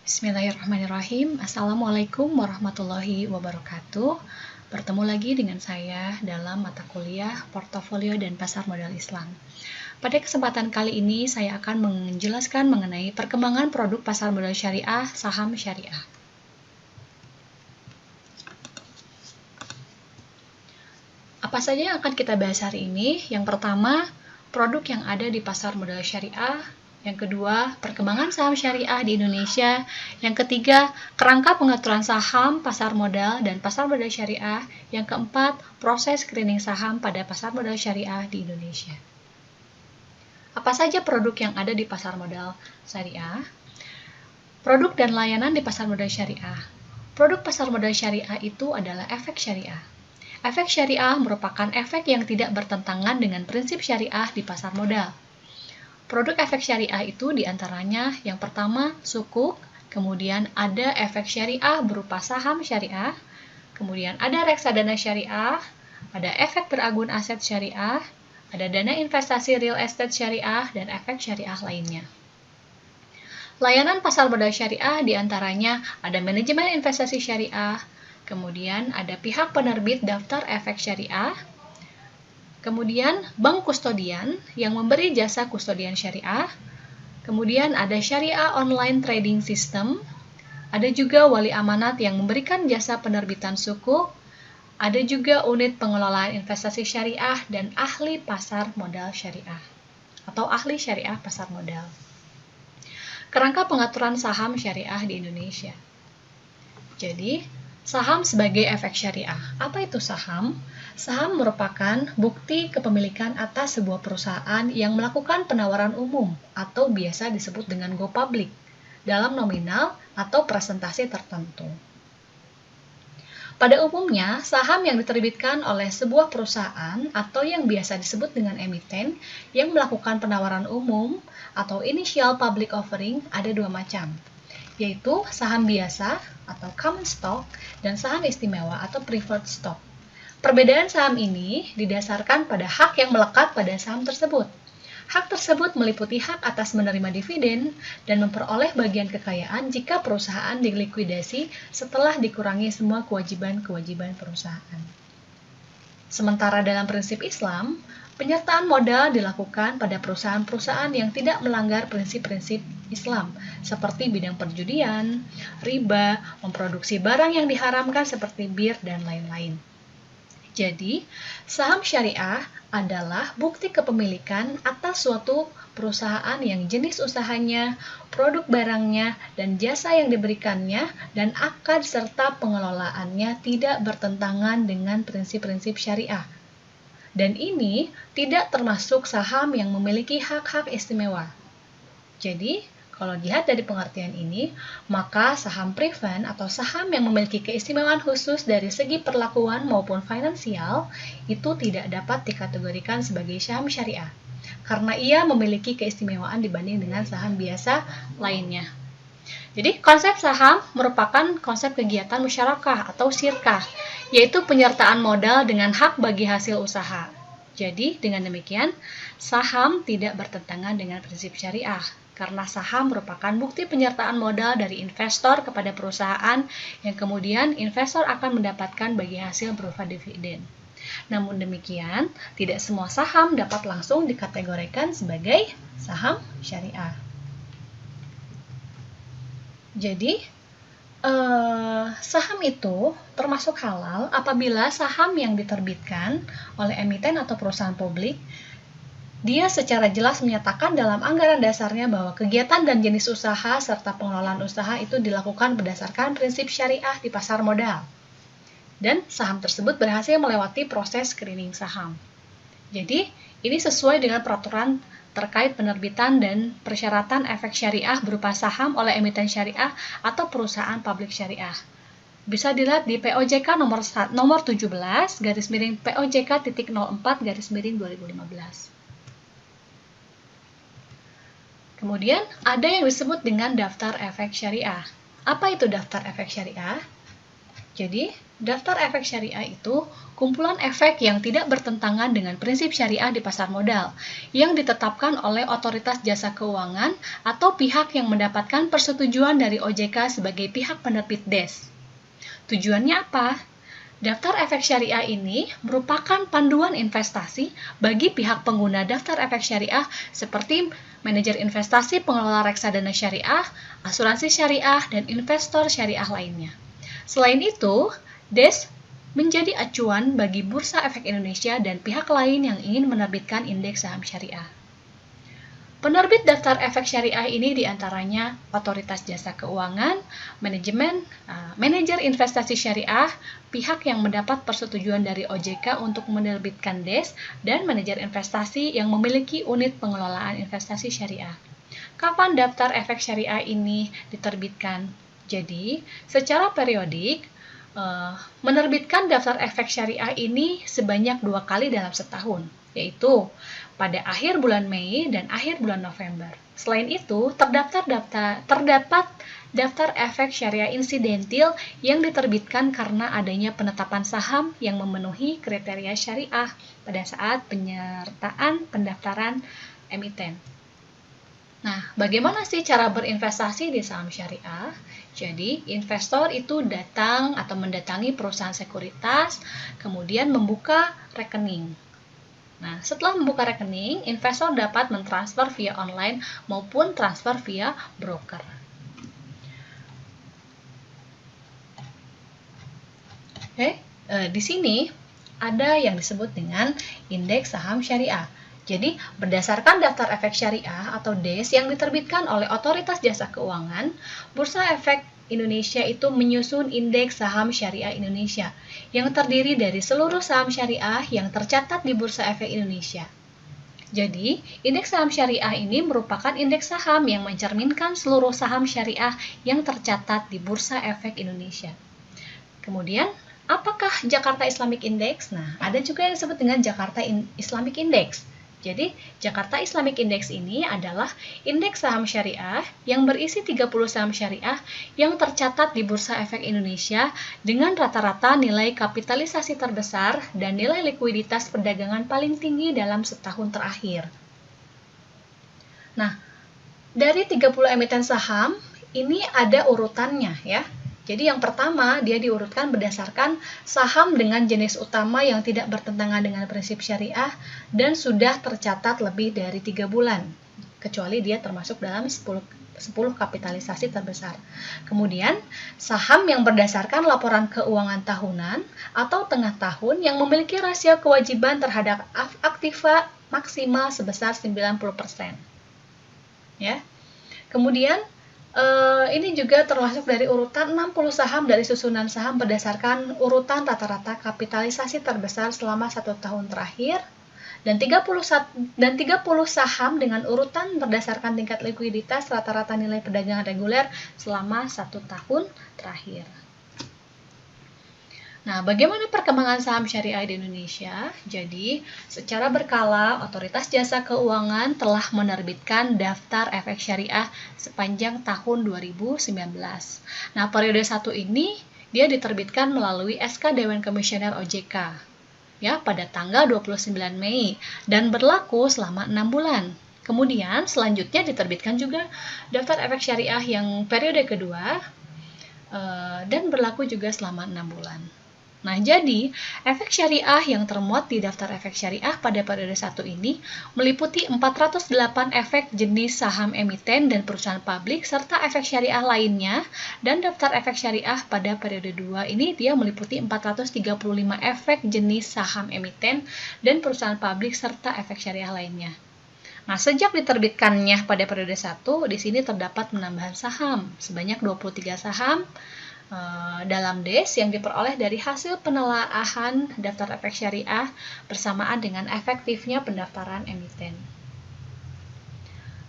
Bismillahirrahmanirrahim. Assalamualaikum warahmatullahi wabarakatuh. Bertemu lagi dengan saya dalam mata kuliah Portofolio dan Pasar Modal Islam. Pada kesempatan kali ini saya akan menjelaskan mengenai perkembangan produk pasar modal syariah, saham syariah. Apa saja yang akan kita bahas hari ini? Yang pertama, produk yang ada di pasar modal syariah. Yang kedua, perkembangan saham syariah di Indonesia. Yang ketiga, kerangka pengaturan saham, pasar modal, dan pasar modal syariah. Yang keempat, proses screening saham pada pasar modal syariah di Indonesia. Apa saja produk yang ada di pasar modal syariah? Produk dan layanan di pasar modal syariah. Produk pasar modal syariah itu adalah efek syariah. Efek syariah merupakan efek yang tidak bertentangan dengan prinsip syariah di pasar modal. Produk efek syariah itu diantaranya yang pertama sukuk, kemudian ada efek syariah berupa saham syariah, kemudian ada reksadana syariah, ada efek beragun aset syariah, ada dana investasi real estate syariah, dan efek syariah lainnya. Layanan pasar modal syariah diantaranya ada manajemen investasi syariah, kemudian ada pihak penerbit daftar efek syariah, kemudian bank kustodian yang memberi jasa kustodian syariah, kemudian ada syariah online trading system, ada juga wali amanat yang memberikan jasa penerbitan sukuk, ada juga unit pengelolaan investasi syariah dan ahli pasar modal syariah atau ahli syariah pasar modal. Kerangka pengaturan saham syariah di Indonesia. Jadi, saham sebagai efek syariah. Apa itu saham? Saham merupakan bukti kepemilikan atas sebuah perusahaan yang melakukan penawaran umum atau biasa disebut dengan go public dalam nominal atau presentasi tertentu. Pada umumnya, saham yang diterbitkan oleh sebuah perusahaan atau yang biasa disebut dengan emiten yang melakukan penawaran umum atau initial public offering ada dua macam, yaitu saham biasa atau common stock dan saham istimewa atau preferred stock. Perbedaan saham ini didasarkan pada hak yang melekat pada saham tersebut. Hak tersebut meliputi hak atas menerima dividen dan memperoleh bagian kekayaan jika perusahaan dilikuidasi setelah dikurangi semua kewajiban-kewajiban perusahaan. Sementara dalam prinsip Islam, penyertaan modal dilakukan pada perusahaan-perusahaan yang tidak melanggar prinsip-prinsip Islam, seperti bidang perjudian, riba, memproduksi barang yang diharamkan seperti bir, dan lain-lain. Jadi, saham syariah adalah bukti kepemilikan atas suatu perusahaan yang jenis usahanya, produk barangnya, dan jasa yang diberikannya, dan akad serta pengelolaannya tidak bertentangan dengan prinsip-prinsip syariah. Dan ini tidak termasuk saham yang memiliki hak-hak istimewa. Jadi, kalau dilihat dari pengertian ini, maka saham preferred atau saham yang memiliki keistimewaan khusus dari segi perlakuan maupun finansial itu tidak dapat dikategorikan sebagai saham syariah, karena ia memiliki keistimewaan dibanding dengan saham biasa lainnya. Jadi, konsep saham merupakan konsep kegiatan musyarakah atau syirkah, yaitu penyertaan modal dengan hak bagi hasil usaha. Jadi, dengan demikian, saham tidak bertentangan dengan prinsip syariah, karena saham merupakan bukti penyertaan modal dari investor kepada perusahaan yang kemudian investor akan mendapatkan bagi hasil berupa dividen. Namun demikian, tidak semua saham dapat langsung dikategorikan sebagai saham syariah. Jadi, saham itu termasuk halal apabila saham yang diterbitkan oleh emiten atau perusahaan publik dia secara jelas menyatakan dalam anggaran dasarnya bahwa kegiatan dan jenis usaha serta pengelolaan usaha itu dilakukan berdasarkan prinsip syariah di pasar modal. Dan saham tersebut berhasil melewati proses screening saham. Jadi, ini sesuai dengan peraturan terkait penerbitan dan persyaratan efek syariah berupa saham oleh emiten syariah atau perusahaan publik syariah. Bisa dilihat di POJK nomor 17 garis miring POJK.04/2015. Kemudian ada yang disebut dengan daftar efek syariah. Apa itu daftar efek syariah? Jadi, Daftar efek syariah itu kumpulan efek yang tidak bertentangan dengan prinsip syariah di pasar modal, yang ditetapkan oleh otoritas jasa keuangan atau pihak yang mendapatkan persetujuan dari OJK sebagai pihak penerbit DES. Tujuannya apa? Daftar efek syariah ini merupakan panduan investasi bagi pihak pengguna daftar efek syariah seperti manajer investasi, pengelola reksadana syariah, asuransi syariah, dan investor syariah lainnya. Selain itu, DES menjadi acuan bagi Bursa Efek Indonesia dan pihak lain yang ingin menerbitkan indeks saham syariah. Penerbit daftar efek syariah ini diantaranya otoritas jasa keuangan, manajer investasi syariah, pihak yang mendapat persetujuan dari OJK untuk menerbitkan DES, dan manajer investasi yang memiliki unit pengelolaan investasi syariah. Kapan daftar efek syariah ini diterbitkan? Jadi, secara periodik, menerbitkan daftar efek syariah ini sebanyak 2 kali dalam setahun, yaitu pada akhir bulan Mei dan akhir bulan November. Selain itu, terdapat daftar efek syariah insidentil yang diterbitkan karena adanya penetapan saham yang memenuhi kriteria syariah pada saat penyertaan pendaftaran emiten. Nah, bagaimana sih cara berinvestasi di saham syariah? Jadi, investor itu datang atau mendatangi perusahaan sekuritas, kemudian membuka rekening. Nah, setelah membuka rekening, investor dapat mentransfer via online maupun transfer via broker. Di sini ada yang disebut dengan indeks saham syariah. Jadi, berdasarkan daftar efek syariah atau DES yang diterbitkan oleh Otoritas Jasa Keuangan, Bursa Efek Indonesia itu menyusun indeks saham syariah Indonesia yang terdiri dari seluruh saham syariah yang tercatat di Bursa Efek Indonesia. Jadi, indeks saham syariah ini merupakan indeks saham yang mencerminkan seluruh saham syariah yang tercatat di Bursa Efek Indonesia. Kemudian, apakah Jakarta Islamic Index? Nah, ada juga yang disebut dengan Jakarta Islamic Index. Jadi, Jakarta Islamic Index ini adalah indeks saham syariah yang berisi 30 saham syariah yang tercatat di Bursa Efek Indonesia dengan rata-rata nilai kapitalisasi terbesar dan nilai likuiditas perdagangan paling tinggi dalam setahun terakhir. Nah, dari 30 emiten saham, ini ada urutannya ya. Jadi yang pertama, dia diurutkan berdasarkan saham dengan jenis utama yang tidak bertentangan dengan prinsip syariah dan sudah tercatat lebih dari 3 bulan, kecuali dia termasuk dalam 10 kapitalisasi terbesar. Kemudian, saham yang berdasarkan laporan keuangan tahunan atau tengah tahun yang memiliki rasio kewajiban terhadap aktiva maksimal sebesar 90%. Ya. Kemudian, ini juga termasuk dari urutan 60 saham dari susunan saham berdasarkan urutan rata-rata kapitalisasi terbesar selama 1 tahun terakhir, dan 30 saham dengan urutan berdasarkan tingkat likuiditas rata-rata nilai perdagangan reguler selama 1 tahun terakhir. Nah, bagaimana perkembangan saham syariah di Indonesia? Jadi, secara berkala, Otoritas Jasa Keuangan telah menerbitkan daftar efek syariah sepanjang tahun 2019. Nah, periode 1 ini dia diterbitkan melalui SK Dewan Komisioner OJK ya pada tanggal 29 Mei dan berlaku selama 6 bulan. Kemudian, selanjutnya diterbitkan juga daftar efek syariah yang periode kedua dan berlaku juga selama 6 bulan. Nah, jadi, efek syariah yang termuat di daftar efek syariah pada periode 1 ini meliputi 408 efek jenis saham emiten dan perusahaan publik serta efek syariah lainnya, dan daftar efek syariah pada periode 2 ini dia meliputi 435 efek jenis saham emiten dan perusahaan publik serta efek syariah lainnya. Nah, sejak diterbitkannya pada periode 1, di sini terdapat penambahan saham sebanyak 23 saham dalam DES yang diperoleh dari hasil penelaahan daftar efek syariah bersamaan dengan efektifnya pendaftaran emiten.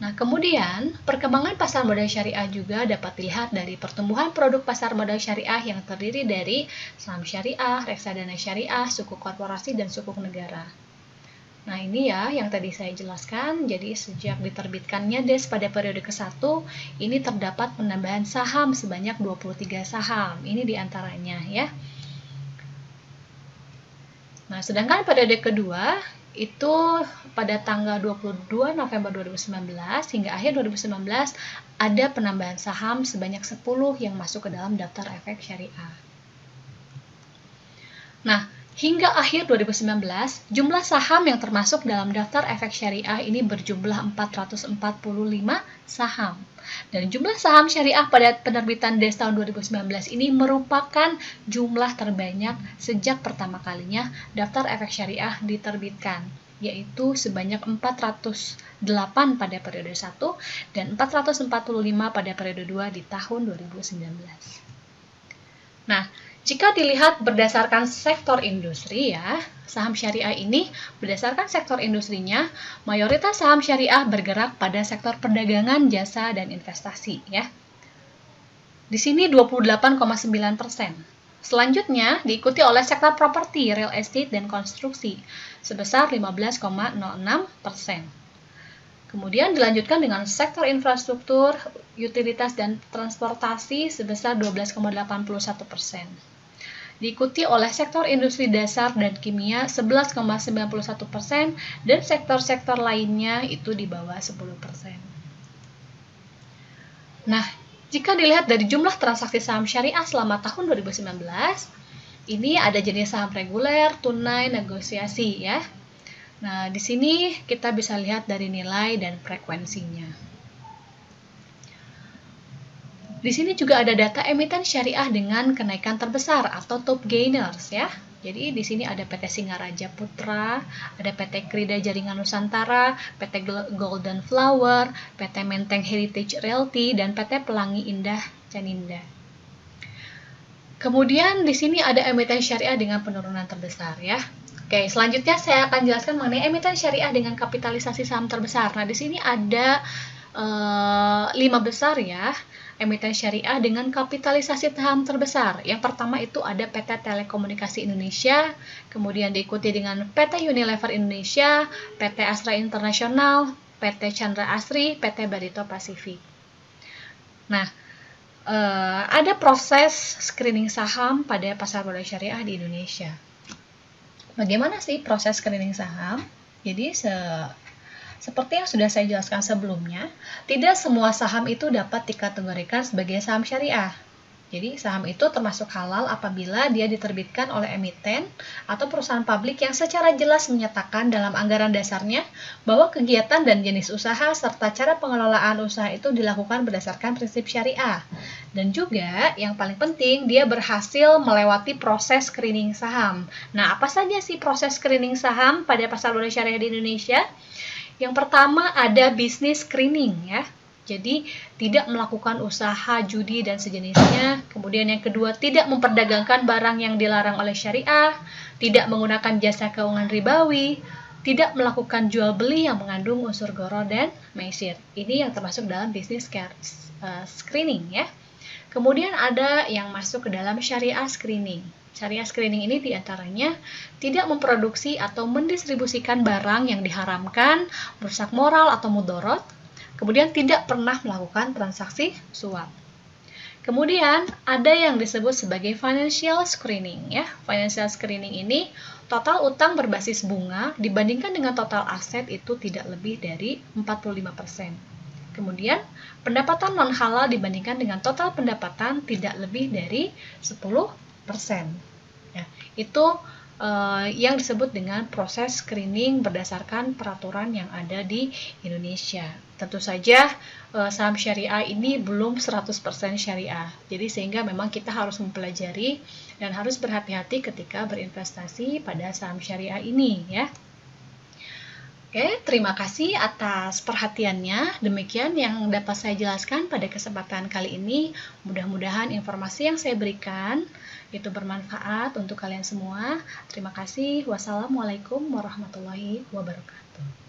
Nah, kemudian perkembangan pasar modal syariah juga dapat dilihat dari pertumbuhan produk pasar modal syariah yang terdiri dari saham syariah, reksadana syariah, sukuk korporasi, dan sukuk negara. Nah, ini ya yang tadi saya jelaskan. Jadi, sejak diterbitkannya DES pada periode ke-1, ini terdapat penambahan saham sebanyak 23 saham. Ini diantaranya ya. Nah, sedangkan periode kedua itu pada tanggal 22 November 2019 hingga akhir 2019 ada penambahan saham sebanyak 10 yang masuk ke dalam daftar efek syariah. Nah, hingga akhir 2019, jumlah saham yang termasuk dalam daftar efek syariah ini berjumlah 445 saham. Dan jumlah saham syariah pada penerbitan DES tahun 2019 ini merupakan jumlah terbanyak sejak pertama kalinya daftar efek syariah diterbitkan, yaitu sebanyak 408 pada periode 1 dan 445 pada periode 2 di tahun 2019. Nah, jika dilihat berdasarkan sektor industri ya, saham syariah ini berdasarkan sektor industrinya, mayoritas saham syariah bergerak pada sektor perdagangan, jasa, dan investasi ya. Di sini 28,9%. Selanjutnya diikuti oleh sektor properti, real estate, dan konstruksi sebesar 15,06%. Kemudian dilanjutkan dengan sektor infrastruktur, utilitas, dan transportasi sebesar 12,81%. Diikuti oleh sektor industri dasar dan kimia 11,91% dan sektor-sektor lainnya itu di bawah 10%. Nah, jika dilihat dari jumlah transaksi saham syariah selama tahun 2019, ini ada jenis saham reguler, tunai, negosiasi ya. Nah, di sini kita bisa lihat dari nilai dan frekuensinya. Di sini juga ada data emiten syariah dengan kenaikan terbesar atau top gainers ya. Jadi di sini ada PT Singaraja Putra, ada PT Krida Jaringan Nusantara, PT Golden Flower, PT Menteng Heritage Realty, dan PT Pelangi Indah Caninda. Kemudian di sini ada emiten syariah dengan penurunan terbesar ya. Oke, selanjutnya saya akan jelaskan mengenai emiten syariah dengan kapitalisasi saham terbesar. Nah, di sini ada 5 besar ya, emiten syariah dengan kapitalisasi saham terbesar. Yang pertama itu ada PT Telekomunikasi Indonesia, kemudian diikuti dengan PT Unilever Indonesia, PT Astra International, PT Chandra Asri, PT Barito Pasifik. Nah, ada proses screening saham pada pasar modal syariah di Indonesia. Bagaimana sih proses screening saham? Jadi seperti yang sudah saya jelaskan sebelumnya, tidak semua saham itu dapat dikategorikan sebagai saham syariah. Jadi, saham itu termasuk halal apabila dia diterbitkan oleh emiten atau perusahaan publik yang secara jelas menyatakan dalam anggaran dasarnya bahwa kegiatan dan jenis usaha serta cara pengelolaan usaha itu dilakukan berdasarkan prinsip syariah. Dan juga, yang paling penting, dia berhasil melewati proses screening saham. Nah, apa saja sih proses screening saham pada pasar modal syariah di Indonesia? Yang pertama ada bisnis screening ya. Jadi tidak melakukan usaha judi dan sejenisnya. Kemudian yang kedua tidak memperdagangkan barang yang dilarang oleh syariah, tidak menggunakan jasa keuangan ribawi, tidak melakukan jual beli yang mengandung unsur gharar dan maisir. Ini yang termasuk dalam bisnis screening ya. Kemudian ada yang masuk ke dalam syariah screening. Syariah screening ini diantaranya tidak memproduksi atau mendistribusikan barang yang diharamkan, merusak moral atau mudorot, kemudian tidak pernah melakukan transaksi suap. Kemudian ada yang disebut sebagai financial screening ya. Financial screening ini total utang berbasis bunga dibandingkan dengan total aset itu tidak lebih dari 45%. Kemudian pendapatan non halal dibandingkan dengan total pendapatan tidak lebih dari 10%. Ya, itu yang disebut dengan proses screening berdasarkan peraturan yang ada di Indonesia. Tentu saja saham syariah ini belum 100% syariah. Jadi sehingga memang kita harus mempelajari dan harus berhati-hati ketika berinvestasi pada saham syariah ini ya. Oke, terima kasih atas perhatiannya. Demikian yang dapat saya jelaskan pada kesempatan kali ini. Mudah-mudahan informasi yang saya berikan itu bermanfaat untuk kalian semua. Terima kasih. Wassalamualaikum warahmatullahi wabarakatuh.